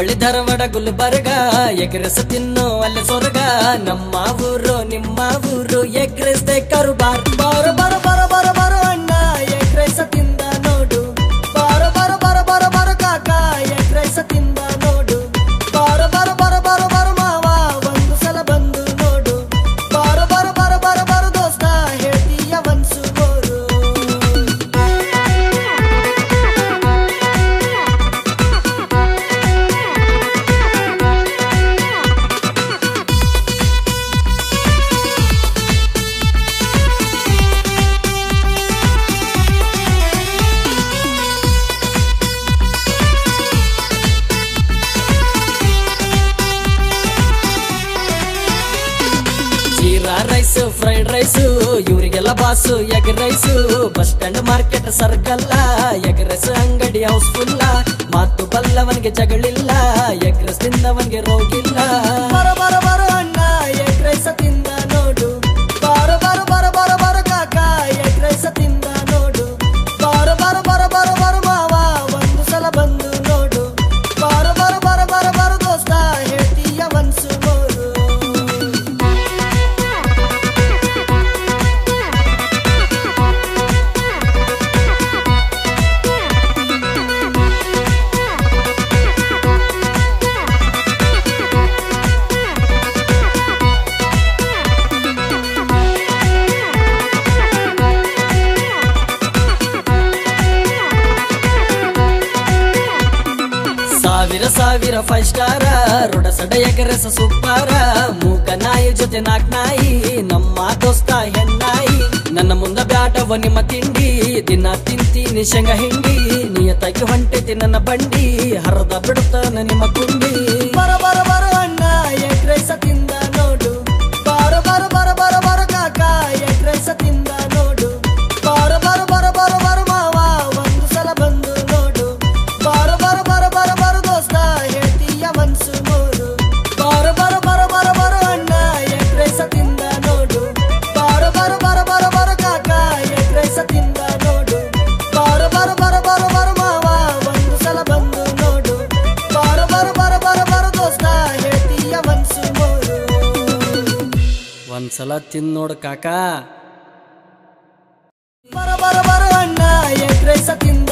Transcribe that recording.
ಹುಬ್ಬಳ್ಳಿ ಧಾರವಾಡ ಗುಲ್ಬರ್ಗ ಎಗ್ರೆಸ್ ತಿನ್ನು ಅಲ್ಲೇ ಸ್ವರ್ಗ ನಮ್ಮ ಊರು ನಿಮ್ಮ ಊರು ಎಗ್ರೆಸ್ ಕರು ಬಾರ್ ಬಾರ ಬಾರ ಬಾರ ಬಾರ ಬಾರ ಅಣ್ಣ ಎಗ್ರೆಸ್ ತಿಂದ ನೋಡು ಬಾರ ಬಾರ ಬಾರ ಬಾರ ಬಾರ ಕಾಕ ಎಗ್ರೆಸ್ ತಿಂದ ನೋಡು ಬಾರ ಬಾರ ಬಾರ ಬಾರ ಬಾರ ಮಾವ ಒಂದು ಸಲ ಬಂದು ನೋಡು ಬಾರ ಬಾರ ಬಾರ ಬಾರ ಬಾರ ದೋಸ್ತ ಹೇಳ್ತೀಯ ಒನ್ಸು ಬೋರು ಜೀರಾ ರೈಸ್ ಫ್ರೈಡ್ ರೈಸ್ ಇವರಿಗೆಲ್ಲ boss egg rice bus stand market circle egg rice ಅಂಗಡಿ ಹೌಸ್ಫುಲ್ ಮಾತು ಬಲ್ಲವನಿಗೆ ಜಗಳಿಲ್ಲ ಎಗ್ ರೈಸ್ ತಿಂದವನಿಗೆ ರೋಗಿಲ್ಲ ಬರ ಬರ ಬರ ಅಣ್ಣ ಎಗ್ ರೈಸ್ ತಿಂದ ನೋಡು ಬಾರ ಬಾರ ಬಾರ ಬಾರ ಬಾರ ಕಾಕ ಎಗ್ ರೈಸ್ ತಿಂದ ನೋಡು ಬಾರ ಬಾರ ಬಾರ ಬಾರ ಬಾರ ಮಾವ ಒಂದು ಸಲ ಬಂದು ನೋಡು ಬಾರ ಬಾರ ಬಾರ ಬಾರ ಬಾರ ದೋಸ್ತ ಹೇಳ್ತೀಯ ಒನ್ಸು ಬೋರು ಸಾವಿರ ಸಾವಿರ 5 ಸ್ಟಾರ ರೋಡ ಸಡ ಎಗರೆಸ ಸೂಪರ ಮೂಕ ನಾಯಿ ಜೊತೆ ನಾಕ್ ನಾಯಿ ನಮ್ಮ ದೋಸ್ತ ಹೆಣ್ಣಾಯಿ ನನ್ನ ಮುಂದ ಬ್ಯಾಟವ ನಿಮ್ಮ ತಿಂಡಿ ದಿನ ತಿಂತೀನಿ ಶೇಂಗ ಹಿಂಡಿ ನಿಯತಾಗಿ ಹೊಂಟೈತಿ ನನ್ನ ಬಂಡಿ ಹರದ ಬಿಡುತ್ತಾನ ನಿಮ್ಮ ಕುಂಡಿ ಬರ ಬರ ಬರ ಅಣ್ಣ ಎಗ್ ರೈಸ್ ತಿಂದ ನೋಡು ಬಾರ ಬಾರ ಬಾರ ಬಾರ ಬಾರ ಕಾಕ ಎಗ್ ರೈಸ್ ತಿಂದ ನೋಡು ಬಾರ ಬಾರ ಬಾರ ಬಾರ ಬಾರ ಮಾವ ಒಂದು ಸಲ ಬಂದು ನೋಡು ಬಾರ ಬಾರ ಬಾರ ಬಾರ ಬಾರ ದೋಸ್ತ ಹೇಳ್ತೀಯ ಒನ್ಸು ಬೋರು ಬಾರ ಬಾರ ಬಾರ ಬಾರ ಬಾರ ಅಣ್ಣ ಎಗ್ ರೈಸ್ ತಿಂದ ನೋಡು ಬಾರ ಬಾರ ಬಾರ ಬಾರ ಬಾರ ಕಾಕ ಎಗ್ ರೈಸ್ ತಿಂದ ನೋಡು ಬಾರ ಬಾರ ಬಾರ ಬಾರ ಬಾರ ಮಾವ ಒಂದು ಸಲ ಬಂದು ನೋಡು ಬಾರ ಬಾರ ಬಾರ ಬಾರ ಬಾರ ದೋಸ್ತ ಹೇಳ್ತೀಯ ಒನ್ಸು ಬೋರು ಒಂದ್ಸಲ ತಿಂದ್ ನೋಡು ಕಾಕ ಬರ ಬರ ಬರ ಅಣ್ಣ ಎಗ್ ರೈಸ್ ತಿಂದ